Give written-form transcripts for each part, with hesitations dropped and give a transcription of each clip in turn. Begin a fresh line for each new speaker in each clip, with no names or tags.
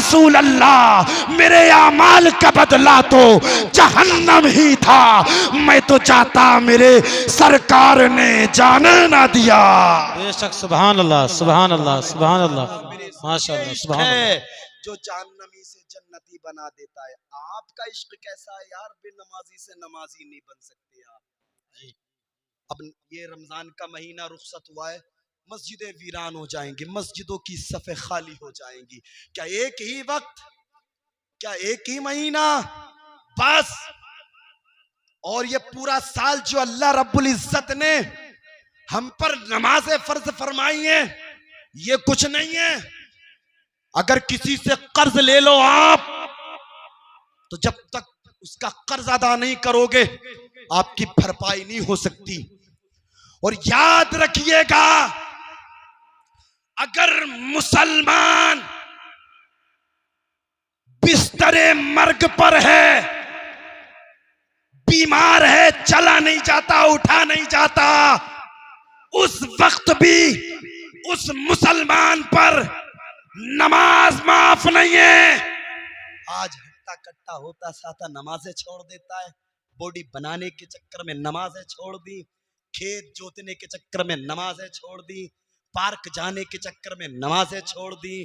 रसूल अल्लाह, मेरे आमाल का बदला तो जहन्नम ही था, मैं तो चाहता मेरे सरकार ने जाने ना दिया।
बेशक, सुभान अल्लाह, सुभान अल्लाह, सुभान अल्लाह, माशाअल्लाह, सुभान अल्लाह।
जो जहन्नमी से जन्नती बना देता है। आपका इश्क कैसा है यार, बेनमाजी से नमाजी नहीं बन सकते आप जी। अब ये रमजान का महीना रुखसत हुआ है, मस्जिदें वीरान हो जाएंगी, मस्जिदों की सफ़े खाली हो जाएंगी। क्या एक ही वक्त, क्या एक ही महीना बस? और ये पूरा साल जो अल्लाह रब्बुल इज्जत ने हम पर नमाज़ें फर्ज फरमाई है, ये कुछ नहीं है। अगर किसी से कर्ज ले लो आप, तो जब तक उसका कर्ज अदा नहीं करोगे आपकी भरपाई नहीं हो सकती। और याद रखिएगा, अगर मुसलमान बिस्तरे मर्ग पर है, बीमार है, चला नहीं जाता, उठा नहीं जाता, उस वक्त भी उस मुसलमान पर नमाज माफ नहीं है। आज हट्टा कट्टा होता साथा नमाजें छोड़ देता है, बॉडी बनाने के चक्कर में नमाजें छोड़ दी, खेत जोतने के चक्कर में नमाजें छोड़ दी, पार्क जाने के चक्कर में नमाजें छोड़ दी।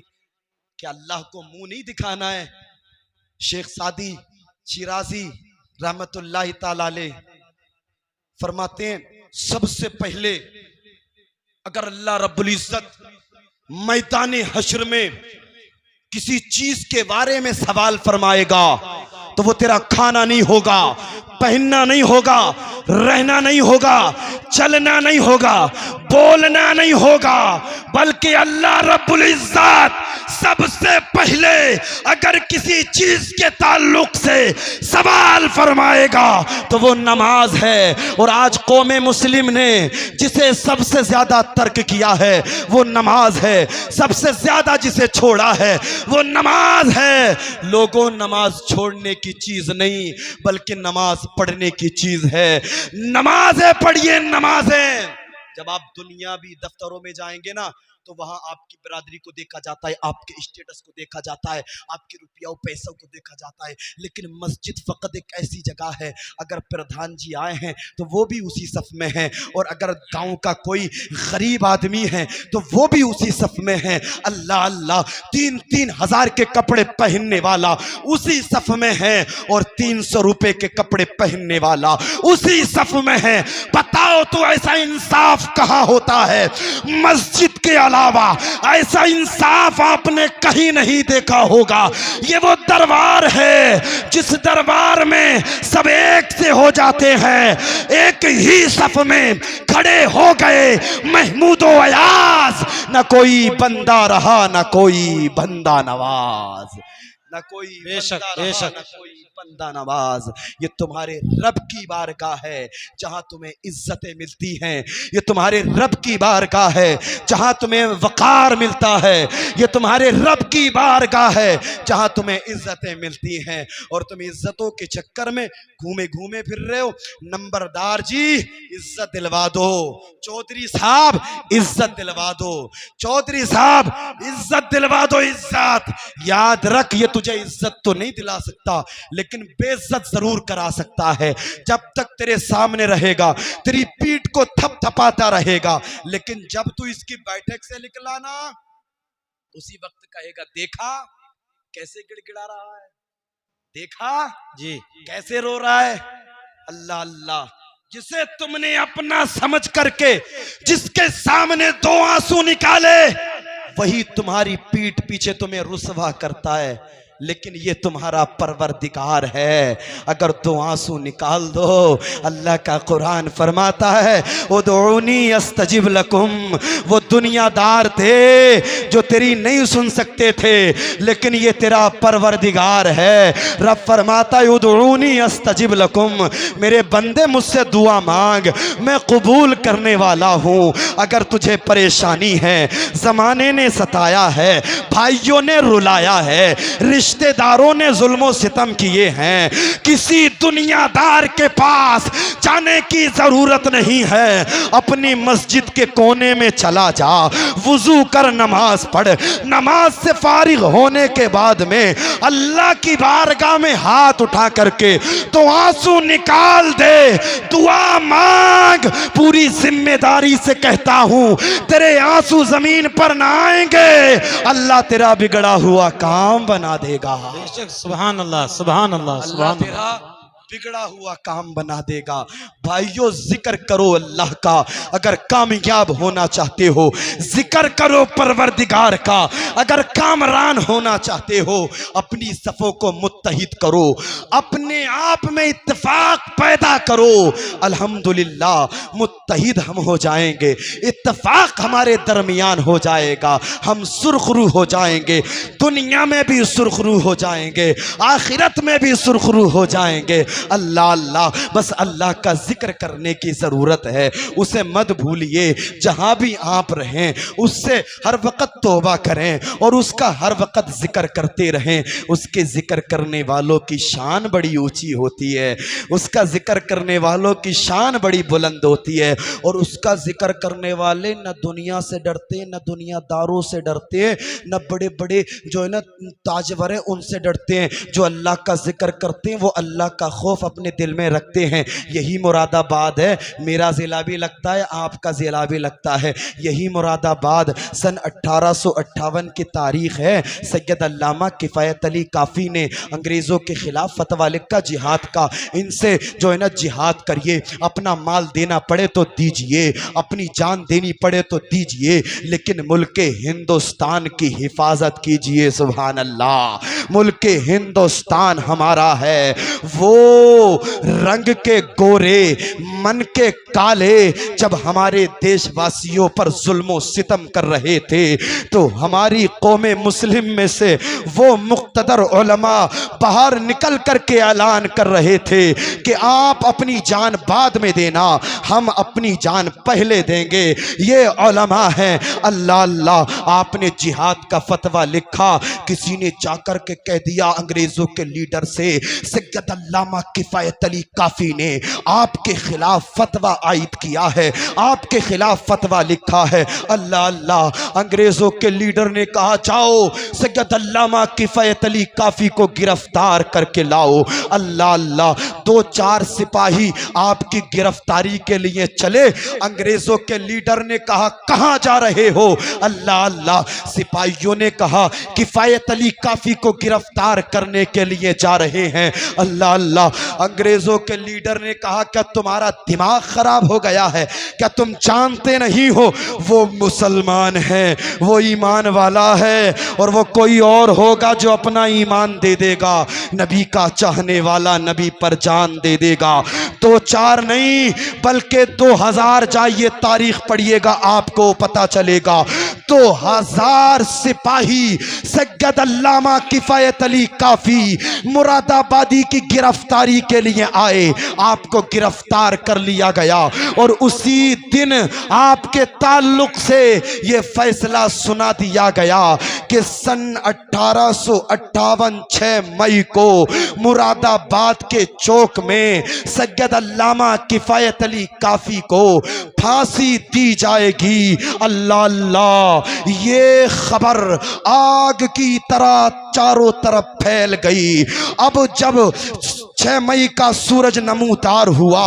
क्या अल्लाह को मुंह नहीं दिखाना है? शेख सादी शिराजी रहमतुल्लाह ताला अलैह फरमाते हैं, सबसे पहले अगर अल्लाह रब्बुल इज्जत मैदाने हश्र में किसी चीज के बारे में सवाल फरमाएगा, तो वो तेरा खाना नहीं होगा, पहनना नहीं होगा, रहना नहीं होगा, चलना नहीं होगा, बोलना नहीं होगा, बल्कि अल्लाह रब्बुल इज्जत सबसे पहले अगर किसी चीज के ताल्लुक से सवाल फरमाएगा तो वो नमाज है। और आज कौमे मुस्लिम ने जिसे सबसे ज्यादा तर्क किया है वो नमाज है, सबसे ज्यादा जिसे छोड़ा है वो नमाज है। लोगों, नमाज छोड़ने की चीज नहीं बल्कि नमाज पढ़ने की चीज है। नमाजें पढ़िए, नमाजें। जब आप दुनियावी दफ्तरों में जाएंगे ना, तो वहां आपकी बिरादरी को देखा जाता है, आपके स्टेटस को देखा जाता है, आपके रुपया पैसों को देखा जाता है। लेकिन मस्जिद फ़कत एक ऐसी जगह है, अगर प्रधान जी आए हैं तो वो भी उसी सफ़ में हैं, और अगर गांव का कोई गरीब आदमी है तो वो भी उसी सफ़ में है। अल्लाह अल्लाह, 3-3 हज़ार के कपड़े पहनने वाला उसी सफ़ में है, और 300 रुपए के कपड़े पहनने वाला उसी सफ़ में है। बताओ तो ऐसा इंसाफ कहाँ होता है? मस्जिद के अलावा ऐसा इंसाफ आपने कहीं नहीं देखा होगा। ये वो दरबार है जिस दरबार में सब एक से हो जाते हैं, एक ही सफ में खड़े हो गए। महमूदो अयाज, न कोई बंदा रहा न कोई बंदा नवाज, न कोई
बेशक,
बंदा रहा,
बेशक।
न कोई बंदा नवाज। ये तुम्हारे रब की बारगाह है जहां तुम्हें इज्जतें मिलती हैं। ये तुम्हारे रब की बारगाह है जहां तुम्हें वकार मिलता है। ये तुम्हारे रब की बारगाह है जहां तुम्हें इज्जतें मिलती हैं। और तुम इज्जतों के चक्कर में घूमे घूमे फिर रहे हो। नंबरदार जी, इज्जत दिलवा दो। चौधरी साहब, इज्जत दिलवा दो। चौधरी साहब, इज्जत दिलवा दो। इज्जत याद रख, ये तुझे इज्जत तो नहीं दिला सकता लेकिन बेइज्जत जरूर करा सकता है। जब तक तेरे सामने रहेगा तेरी पीठ को थपथपाता रहेगा, लेकिन जब तू इसकी बैठक से निकला ना, उसी वक्त कहेगा, देखा कैसे गिड़गिड़ा रहा है, देखा
जी,
कैसे रो रहा है। अल्लाह अल्लाह, जिसे तुमने अपना समझ करके जिसके सामने 2 आंसू निकाले, वही तुम्हारी पीठ पीछे तुम्हें रुसवा करता है। लेकिन ये तुम्हारा परवरदिगार है। अगर 2 आंसू निकाल दो, अल्लाह का कुरान फरमाता है, उदऊनी अस्तजिब लकुम। वो दुनियादार थे जो तेरी नहीं सुन सकते थे, लेकिन ये तेरा परवरदिगार है। रब फरमाता है, उदऊनी अस्तजिब लकुम। मेरे बंदे, मुझसे दुआ मांग, मैं कबूल करने वाला हूँ। अगर तुझे परेशानी है, जमाने ने सताया है, भाइयों ने रुलाया है, रिश्तेदारों ने जुल्म सितम किए हैं। किसी दुनियादार के पास जाने की जरूरत नहीं है, अपनी मस्जिद के कोने में चला जा, वुजू कर, नमाज पढ़, नमाज से फारिग होने के बाद में अल्लाह की बारगाह में हाथ उठा करके तो आंसू निकाल दे, दुआ मांग। पूरी जिम्मेदारी से कहता हूं, तेरे आंसू जमीन पर ना आएंगे, अल्लाह तेरा बिगड़ा हुआ काम बना देगा।
बेशक, सुभान अल्लाह, सुभान अल्लाह,
अल्लाह
सुभान अल्लाह।
तेरा बिगड़ा हुआ काम बना देगा। भाइयों, जिक्र करो अल्लाह का। अगर कामयाब होना चाहते हो, जिक्र करो परवरदिगार का। अगर कामरान होना चाहते हो, अपनी सफ़ों को मुत्तहिद करो, अपने आप में इत्तेफाक पैदा करो। अल्हम्दुलिल्लाह मुत्तहिद हम हो जाएंगे, इत्तेफाक हमारे दरमियान हो जाएगा, हम सुरखरू हो जाएंगे, दुनिया में भी सुरखरू हो जाएंगे, आखिरत में भी सुरखरू हो जाएंगे। अल्लाह अल्लाह, बस अल्लाह का जिक्र करने की ज़रूरत है। उसे मत भूलिए, जहाँ भी आप रहें उससे हर वक़्त तौबा करें और उसका हर वक़्त जिक्र करते रहें। उसके जिक्र करने वालों की शान बड़ी ऊंची होती है, उसका जिक्र करने वालों की शान बड़ी बुलंद होती है। और उसका जिक्र करने वाले न दुनिया से डरते, न दुनियादारों से डरते, न बड़े बड़े जो है ना ताजवर हैं उनसे डरते हैं। जो अल्लाह का जिक्र करते हैं वो अल्लाह का खौफ अपने दिल में रखते हैं। यही मुरादाबाद है, मेरा ज़िला भी लगता है, आपका ज़िला भी लगता है। यही मुरादाबाद सन 1858 की तारीख़ है। सैयद अल्लामा किफ़ायत अली काफ़ी ने अंग्रेज़ों के ख़िलाफ़ फतवा लिखा जिहाद का। इनसे जो है ना जिहाद करिए, अपना माल देना पड़े तो दीजिए, अपनी जान देनी पड़े तो दीजिए, लेकिन मुल्क हिंदुस्तान की हिफाजत कीजिए। सुभान अल्लाह, मुल्क हिंदुस्तान हमारा है। वो रंग के गोरे मन के काले जब हमारे देशवासियों पर जुल्म सितम कर रहे थे तो हमारी कौमे मुस्लिम में से वो मुक़्तदर उलमा बाहर निकल कर के ऐलान कर रहे थे कि आप अपनी जान बाद में देना, हम अपनी जान पहले देंगे। ये उलमा हैं। अल्लाह अल्लाह, आपने जिहाद का फतवा लिखा, किसी ने जाकर के कह दिया अंग्रेज़ों के लीडर से, सैयद अल्लामा किफ़ायत अली काफ़ी ने आपके खिलाफ फतवा आयद किया है, आपके खिलाफ फतवा लिखा है। अल्लाह अल्लाह, अंग्रेज़ों के लीडर ने कहा जाओ सैयद अल्लामा किफ़ायत अली काफ़ी को गिरफ्तार करके लाओ। अल्लाह अल्लाह, 2-4 सिपाही आपकी गिरफ्तारी के लिए चले। अंग्रेज़ों के लीडर ने कहा कहाँ जा रहे हो? अल्लाह अल्लाह, सिपाहियों ने कहा किफ़ायत अली काफ़ी को गिरफ्तार करने के लिए जा रहे हैं। अल्लाह अल्लाह, अंग्रेज़ों के लीडर ने कहा क्या तुम्हारा दिमाग खराब हो गया है? क्या तुम जानते नहीं हो वो मुसलमान है, वो ईमान वाला है और वो कोई और होगा जो अपना ईमान दे देगा। नबी का चाहने वाला नबी पर जान दे देगा। 2-4 नहीं बल्कि 2000 जाइए तारीख पढ़िएगा, आपको पता चलेगा। 2000 सिपाही सैयद अल्लामा किफ़ायत अली काफ़ी मुरादाबादी की गिरफ्तारी के लिए आए, आपको गिरफ्तार कर लिया गया और उसी दिन आपके ताल्लुक से ये फैसला सुना दिया गया कि सन 1858 6 मई को मुरादाबाद के चौक में सैयद अल्लामा किफ़ायत अली काफ़ी को फांसी दी जाएगी। अल्लाह अल्लाह, ये खबर आग की तरह चारों तरफ फैल गई। अब जब 6 मई का सूरज नमूदार हुआ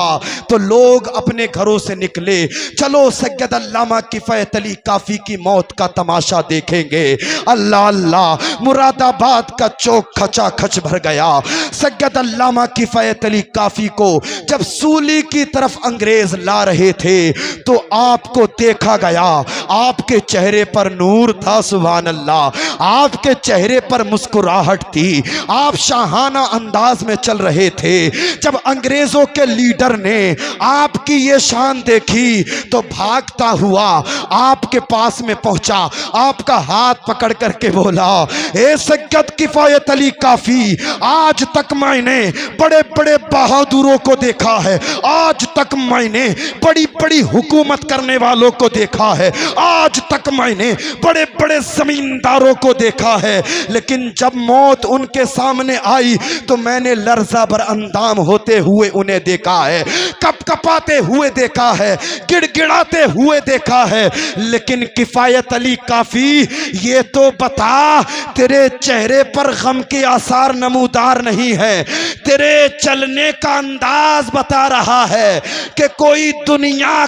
तो लोग अपने घरों से निकले, चलो सैयद अल्लामा किफ़ायत अली काफ़ी की मौत का तमाशा देखेंगे। अल्लाह अल्लाह, मुरादाबाद का चौक खचा खच भर गया। सैयद अल्लामा किफ़ायत अली काफ़ी को जब सूली की तरफ अंग्रेज ला रहे थे तो आपको देखा गया, आपके चेहरे पर नूर था। सुभान अल्लाह, आपके चेहरे पर मुस्कुराहट थी, आप शाहाना अंदाज में चल रहे थे। जब अंग्रेजों के लीडर ने
आपकी ये शान देखी तो भागता हुआ आपके पास में पहुंचा, आपका हाथ पकड़ करके बोला, ए सैयद किफायत अली काफी, आज तक मैंने बड़े बड़े बहादुरों को देखा है, आज तक मैंने बड़ी बड़ी हुकूमत करने वालों को देखा है, आज तक मैंने बड़े बड़े जमींदारों को देखा है, लेकिन जब मौत उनके सामने आई तो मैंने लर्जा बर अंदाम होते हुए उन्हें देखा है, कपकपाते हुए देखा है, गिड़गिड़ाते हुए देखा है। लेकिन किफायत अली काफी, ये तो बता, तेरे चेहरे पर गम के आसार नमूदार नहीं है, तेरे चलने का अंदाज बता रहा है कि कोई दुनिया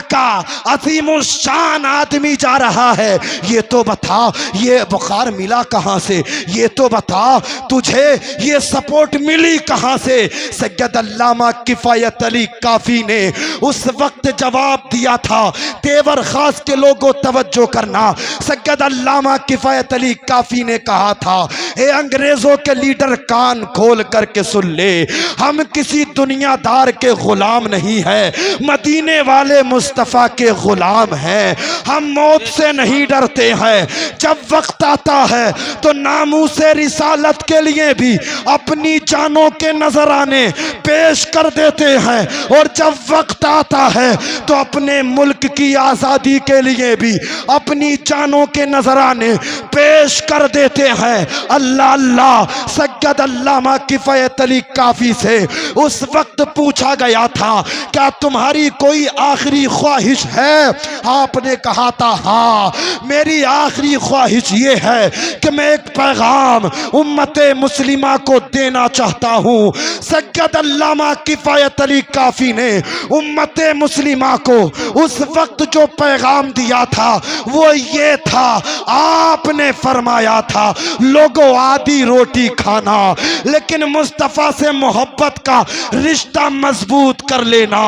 का अजीमुशान आदमी जा रहा है। ये तो बता, ये बुखार मिला कहां से, ये तो बता, तुझे ये सपोर्ट मिली कहां से। सैयद अल्लामा किफायत अली काफी ने उस वक्त जवाब दिया था, तेवर खास के लोगों तवज्जो करना, सैयद अल्लामा किफायत अली काफी ने कहा था, ए अंग्रेजों के लीडर कान खोल करके सुन ले, हम किसी दुनियादार के गुलाम नहीं है, मदीने वाले मुस्तफ़ा के गुलाम हैं। हम मौत से नहीं डरते हैं, जब वक्त आता है तो नामूसे रिसालत के लिए भी अपनी जानों के नजराने पेश कर देते हैं, और जब वक्त आता है तो अपने मुल्क की आज़ादी के लिए भी अपनी जानों के नजराने पेश कर देते हैं। अल्लाह अल्लाह। सैयद अल्लामा किफायत अली काफी से उस वक्त पूछा गया था, क्या तुम्हारी कोई आखिरी ख्वाहिश है? आपने कहा था, हाँ, मेरी आखिरी ख्वाहिश ये है कि मैं एक पैगाम उम्मते मुस्लिमा को देना चाहता हूँ। सैयद अल्लामा किफायत अली काफी ने उम्मते मुस्लिमा को उस वक्त जो पैगाम दिया था वो ये था, आपने फरमाया था, लोगों आधी रोटी खाना, लेकिन मुस्तफ़ा से मोहब्बत का रिश्ता मजबूत कर लेना,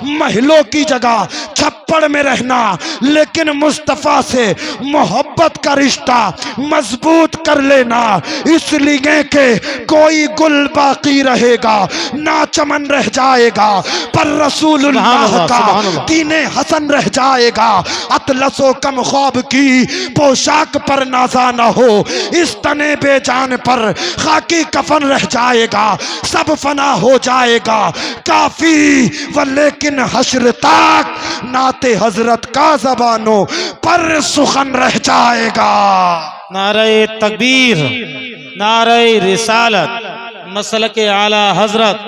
महलों की जगह छप्पड़ में रहना, लेकिन मुस्तफ़ा से मोहब्बत का रिश्ता मजबूत कर लेना, इसलिए कि कोई गुल बाकी रहेगा ना चमन रह जाएगा, पर रसूलुल्लाह का दीने हसन रह जाएगा। अतलसो कम ख्वाब की पोशाक पर नाजा ना हो, इस तने बेजान पर खाकी कफन रह जाएगा, सब फना हो जाएगा काफी, व लेकिन हश्र तक नाते हजरत का जबानों पर सुखन रह जाएगा।
नारे तकबीर, नारे रिसालत, मसलके आला हजरत,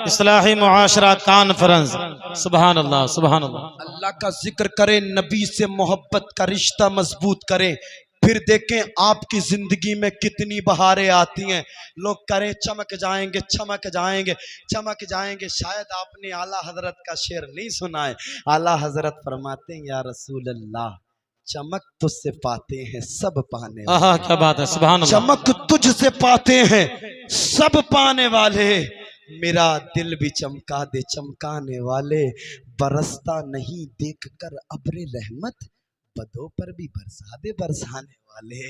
इस्लाही मुआशरा कॉन्फ्रेंस। सुभान अल्लाह, सुभान अल्लाह।
अल्लाह का जिक्र करें, नबी से मोहब्बत का रिश्ता मजबूत करें, फिर देखें आपकी जिंदगी में कितनी बहारें आती हैं। लोग करें चमक जाएंगे, चमक जाएंगे, चमक जाएंगे। शायद आपने आला हजरत का शेर नहीं सुना है। आला हजरत फरमाते हैं, या रसूल अल्लाह, चमक तुझसे पाते हैं सब पाने वाले।
आहा, क्या बात है, सुभान अल्लाह।
चमक तुझसे पाते हैं सब पाने वाले, मेरा दिल भी चमका दे चमकाने वाले, बरसता नहीं देख कर अब्रे रहमत, बदों पर भी बरसा दे बरसाने वाले,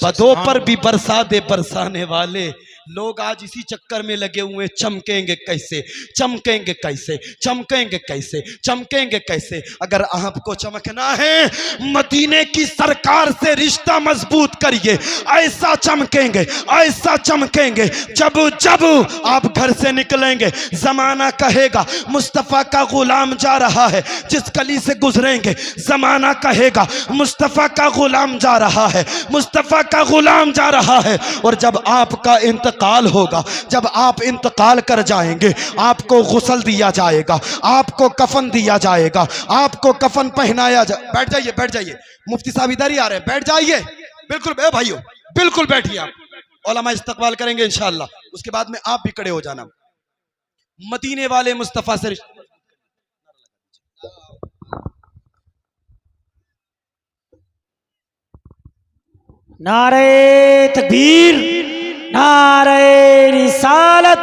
बदों पर भी बरसा दे बरसाने वाले। लोग आज इसी चक्कर में लगे हुए, चमकेंगे कैसे, चमकेंगे कैसे, चमकेंगे कैसे, चमकेंगे कैसे। अगर आपको चमकना है, मदीने की सरकार से रिश्ता मजबूत करिए, ऐसा चमकेंगे, ऐसा चमकेंगे। जब जब आप घर से निकलेंगे, जमाना कहेगा मुस्तफ़ा का गुलाम जा रहा है, जिस गली से गुजरेंगे जमाना कहेगा मुस्तफ़ा का गुलाम जा रहा है, मुस्तफ़ा का गुलाम जा रहा है। और जब आपका इंतकाल होगा, जब आप इंतकाल कर जाएंगे, आपको गुस्ल दिया जाएगा, आपको कफन दिया जाएगा, आपको कफन पहनाया जा। बैठ जाइए, बैठ जाइए, मुफ्ती साहब इधर ही आ रहे हैं, बैठ जाइए, बिल्कुल भाइयों, बिल्कुल बैठिए। आप उलमा इस्तकबाल करेंगे इंशाअल्लाह, उसके बाद में आप भी खड़े हो जाना। मदीने वाले मुस्तफ़ा से
नारे तकबीर, नारे रिसालत,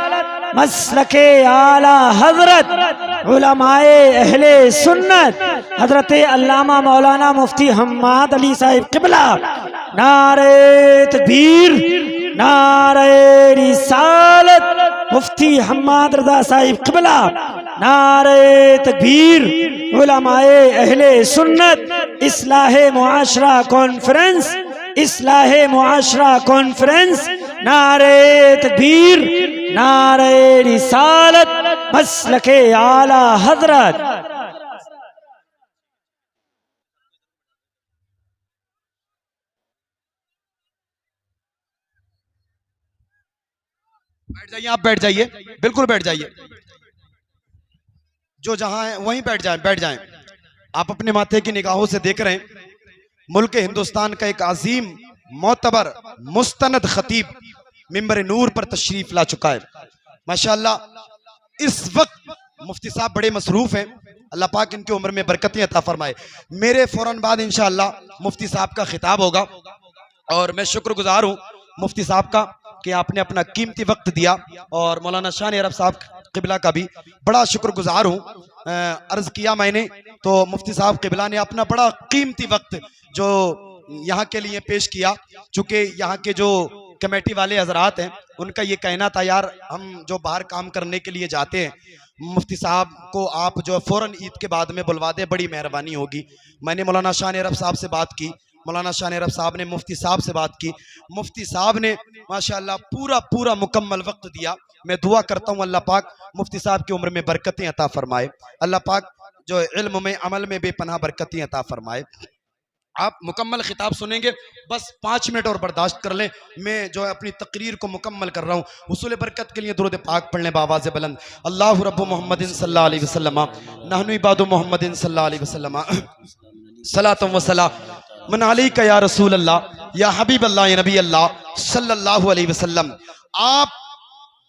मसलके आला हजरत, उलमाए अहले सुन्नत, हजरत अल्लामा मौलाना मुफ्ती हम्माद अली साहिब किबला। नारे तकबीर, नारे रिसालत, मुफ्ती हम्माद रजा साहिब क़िबला, नारे तकबीर। उलमाए अहले सुन्नत इस्लाहे मुआशरा कॉन्फ्रेंस, इस्लाहे मुआशरा कॉन्फ्रेंस, नारे तकबीर, नारे रिसालत, मसलके आला हजरत।
बैठ जाइए, आप बैठ जाइए, बिल्कुल बैठ जाइए। जो जहां है वहीं बैठ जाएं, बैठ जाएं। आप अपने माथे की निगाहों से देख रहे हैं मुल्क हिंदुस्तान का एक अजीम मोतबर मुस्तनद खतीब मिंबर नूर पर तशरीफ ला चुका है। माशाअल्लाह इस वक्त मुफ्ती साहब बड़े मसरूफ हैं, अल्लाह पाक इनकी उम्र में बरकतें अता फरमाए। मेरे फौरन बाद इंशाअल्लाह मुफ्ती साहब का खिताब होगा और मैं शुक्रगुजार हूँ मुफ्ती साहब का कि आपने अपना कीमती वक्त दिया, और मौलाना शान अरब साहब क़िबला का भी बड़ा शुक्रगुजार हूँ। अर्ज़ किया मैंने तो मुफ्ती साहब क़िबला ने अपना बड़ा कीमती वक्त जो यहाँ के लिए पेश किया, चूँकि यहाँ के जो कमेटी वाले हजरात हैं उनका ये कहना था यार हम जो बाहर काम करने के लिए जाते हैं मुफ्ती साहब को आप जो फ़ौरन ईद के बाद में बुलवा दें, बड़ी मेहरबानी होगी। मैंने मौलाना शान अरब साहब से बात की, मौलाना शान अरब साहब ने मुफ्ती साहब से बात की, मुफ्ती साहब ने माशाअल्लाह पूरा मुकम्मल वक्त दिया। मैं दुआ करता हूँ अल्लाह पाक मुफ्ती साहब की उम्र में बरकतें अता फरमाए, अल्लाह पाक जो इल्म में अमल में बेपनाह बरकतें अता फरमाए। आप मुकम्मल खिताब सुनेंगे, बस 5 मिनट और बर्दाश्त कर लें। मैं जो है अपनी तकरीर को मुकम्मल कर रहा हूँ। हुसूल बरकत के लिए दुरूद पाक पढ़ लें बावाज़ बुलंद। अल्लाहु रब्बु मुहम्मदिन सल्लल्लाहु अलैहि वसल्लम, नहनु इबादु मुहम्मदिन सल्लल्लाहु अलैहि वसल्लम, सलातुम व सलाम मन अलैका या रसूल अल्लाह या हबीब अल्लाह या नबी अल्लाह सल्लल्लाहु अलैहि वसल्लम। आप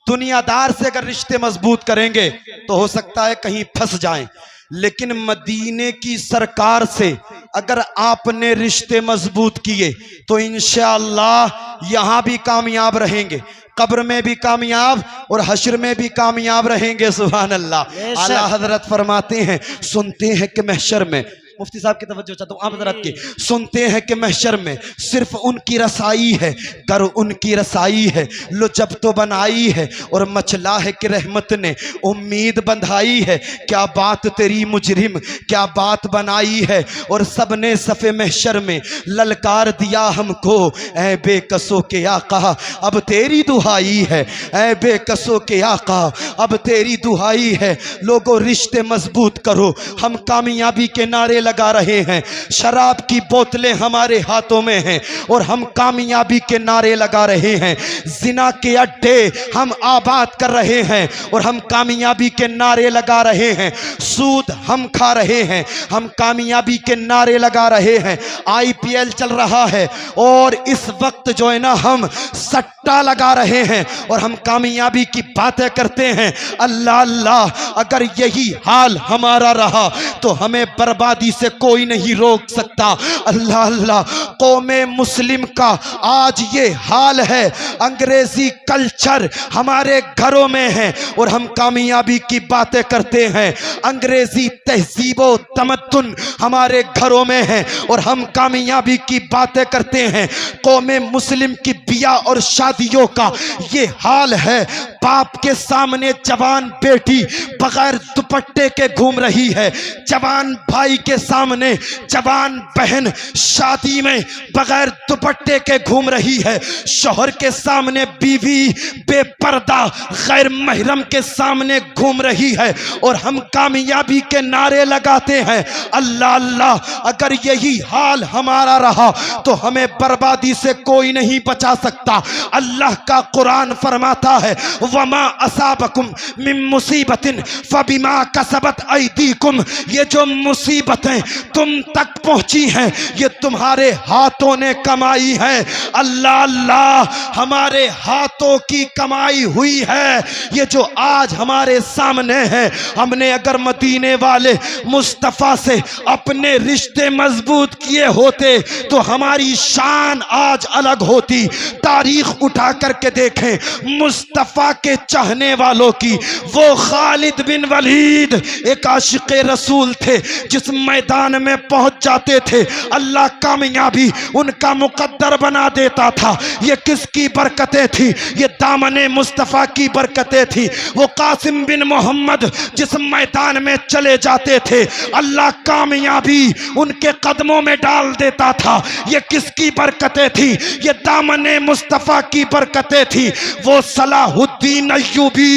दुनियादार से अगर रिश्ते मजबूत करेंगे तो हो सकता है कहीं फंस जाएं, लेकिन मदीने की सरकार से अगर आपने रिश्ते मजबूत किए तो इंशाअल्लाह यहाँ भी कामयाब रहेंगे, कब्र में भी कामयाब और हश्र में भी कामयाब रहेंगे। सुभान अल्लाह। आला हजरत फरमाते हैं, सुनते हैं कि महशर में, मुफ्ती साहब की तवज्जो चाहता हूँ आप हजरत की, सुनते हैं कि महशर में सिर्फ उनकी रसाई है, कर उनकी रसाई है, लो जब तो बनाई है और मचला है कि रहमत ने उम्मीद बंधाई है। क्या बात तेरी मुजरिम, क्या बात बनाई है, और सब ने सफ़े महशर में ललकार दिया हमको, ऐ बेकसों के आका अब तेरी दुहाई है, ऐ बेकसों के आका अब तेरी दुहाई है। लोगों रिश्ते मजबूत करो, हम कामयाबी के नारे लगा रहे हैं, शराब की बोतलें हमारे हाथों में हैं और हम कामयाबी के नारे लगा रहे हैं, जिना के अड्डे हम आबाद कर रहे हैं और हम कामयाबी के नारे लगा रहे हैं, सूद हम खा रहे हैं, हम कामयाबी के नारे लगा रहे हैं। IPL चल रहा है और इस वक्त जो है ना हम सट्टा लगा रहे हैं और हम कामयाबी की बातें करते हैं। अल्लाह अल्लाह, अगर यही हाल हमारा रहा तो हमें बर्बादी से कोई नहीं रोक सकता। अल्लाह अल्लाह, कौमे मुस्लिम का आज ये हाल है, अंग्रेजी कल्चर हमारे घरों में है और हम कामयाबी की बातें करते हैं, अंग्रेजी तहजीबो तमद्दुन हमारे घरों में है और हम कामयाबी की बातें करते हैं। कौमे मुस्लिम की बिया और शादियों का ये हाल है, बाप के सामने जवान बेटी बगैर दुपट्टे के घूम रही है, जवान भाई के सामने जवान बहन शादी में बगैर दुपट्टे के घूम रही है, शौहर के सामने बीवी बेपर्दा गैर महरम के सामने घूम रही है और हम कामयाबी के नारे लगाते हैं। अल्लाह अल्लाह, अगर यही हाल हमारा रहा तो हमें बर्बादी से कोई नहीं बचा सकता। अल्लाह का कुरान फरमाता है, वमा असाबकुम मिन मुसीबतिन फबिमा कसबत ऐदीकुम, ये जो मुसीबतें तुम तक पहुंची हैं ये तुम्हारे हाथों ने कमाई है। अल्लाह अल्लाह, हमारे हाथों की कमाई हुई है ये जो आज हमारे सामने है। हमने अगर मदीने वाले मुस्तफ़ा से अपने रिश्ते मजबूत किए होते तो हमारी शान आज अलग होती। तारीख उठा करके देखें मुस्तफ़ा के चाहने वालों की। वो खालिद बिन वलीद एक आशिक़े रसूल थे जिस मैदान में पहुंच जाते थे अल्लाह कामयाबी उनका मुकद्दर बना देता था। ये किसकी बरकतें थी? ये दामने मुस्तफ़ा की बरकतें थी। वो कासिम बिन मोहम्मद जिस मैदान में चले जाते थे अल्लाह कामयाबी उनके कदमों में डाल देता था। ये किसकी बरकतें थी? ये दामने मुस्तफ़ा की बरकतें थी। वो सलाहुद्दीन अय्यूबी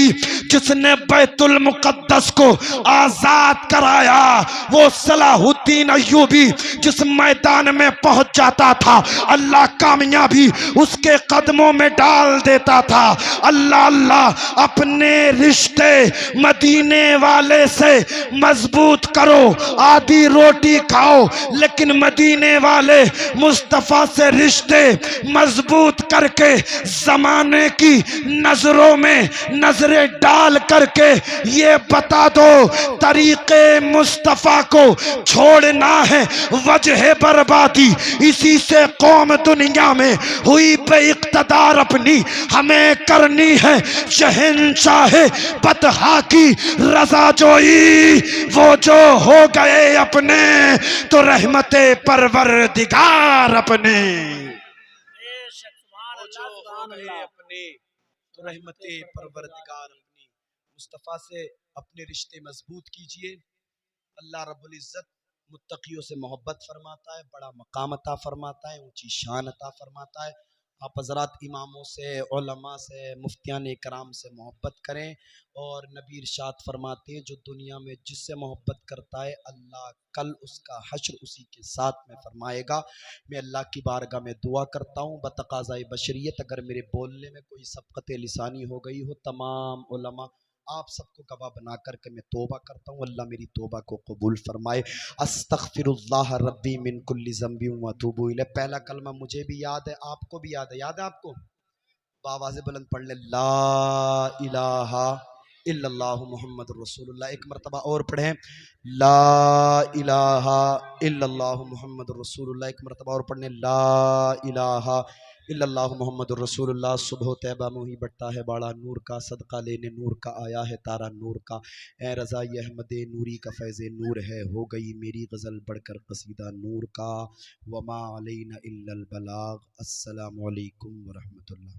जिसने बैतुल मुक़द्दस को आजाद कराया, वो सलाहुद्दीन अय्यूबी जिस मैदान में पहुंच जाता था अल्लाह कामयाबी उसके कदमों में डाल देता था। अल्लाह अल्लाह अपने रिश्ते मदीने वाले से मजबूत करो। आधी रोटी खाओ लेकिन मदीने वाले मुस्तफ़ा से रिश्ते मजबूत करके जमाने की नजरों में नजरें डाल करके ये बता दो तरीके मुस्तफ़ा को छोड़ना है वजह बर्बादी। इसी से कौम दुनिया में हुई बेइक़्तिदार अपनी हमें करनी है शहंशाह बतहा की रज़ाजोई। वो जो हो गए अपने तो रहमते परवरदिगार अपने।
अपने तो रहमते परवरदिगार अपनी। मुस्तफ़ा से अपने रिश्ते मजबूत कीजिए। अल्लाह रब्बुल इज़्ज़त मुत्तकियों से मोहब्बत फरमाता है, बड़ा मकाम अता फरमाता है, ऊंची शान अता फरमाता है। आप हज़रात इमामों से, उलमा से, मुफ्तियान इकराम से मोहब्बत करें। और नबी इरशाद फरमाते हैं जो दुनिया में जिससे मोहब्बत करता है अल्लाह कल उसका हश्र उसी के साथ में फरमाएगा। मैं अल्लाह की बारगाह में दुआ करता हूँ बतक़ाज़ाए बशरियत अगर मेरे बोलने में कोई सबक़त लिसानी हो गई हो, तमाम उलमा आप सबको गवाह बना करके मैं तौबा करता हूँ। अल्लाह मेरी तौबा को कबूल फरमाए। अस्तग़फिरुल्लाह रब्बी मिन कुल्लि ज़ंबि व अतूबु इलैह। पहला कलमा मुझे भी याद है, आपको भी याद है आपको? आवाज़ बुलंद पढ़ ले, ला इलाहा इल्लल्लाहु मुहम्मदुर रसूलुल्लाह। एक मरतबा और पढ़ें, ला इलाहा इल्लल्लाहु मुहम्मदुर रसूलुल्लाह। एक मरतबा और पढ़ें, ला इलाहा इल्लल्लाहु मुहम्मदुर रसूलुल्लाह। सुबह तैबा में ही बढ़ता है बाड़ा नूर का, सदका लेने नूर का आया है तारा नूर का। ए रज़ा ये अहमद नूरी का फैज़ नूर है, हो गई मेरी गज़ल बढ़कर कसीदा नूर का। वमा अलैना इल्लल बलाग। अस्सलामु अलैकुम व रहमतुल्लाह।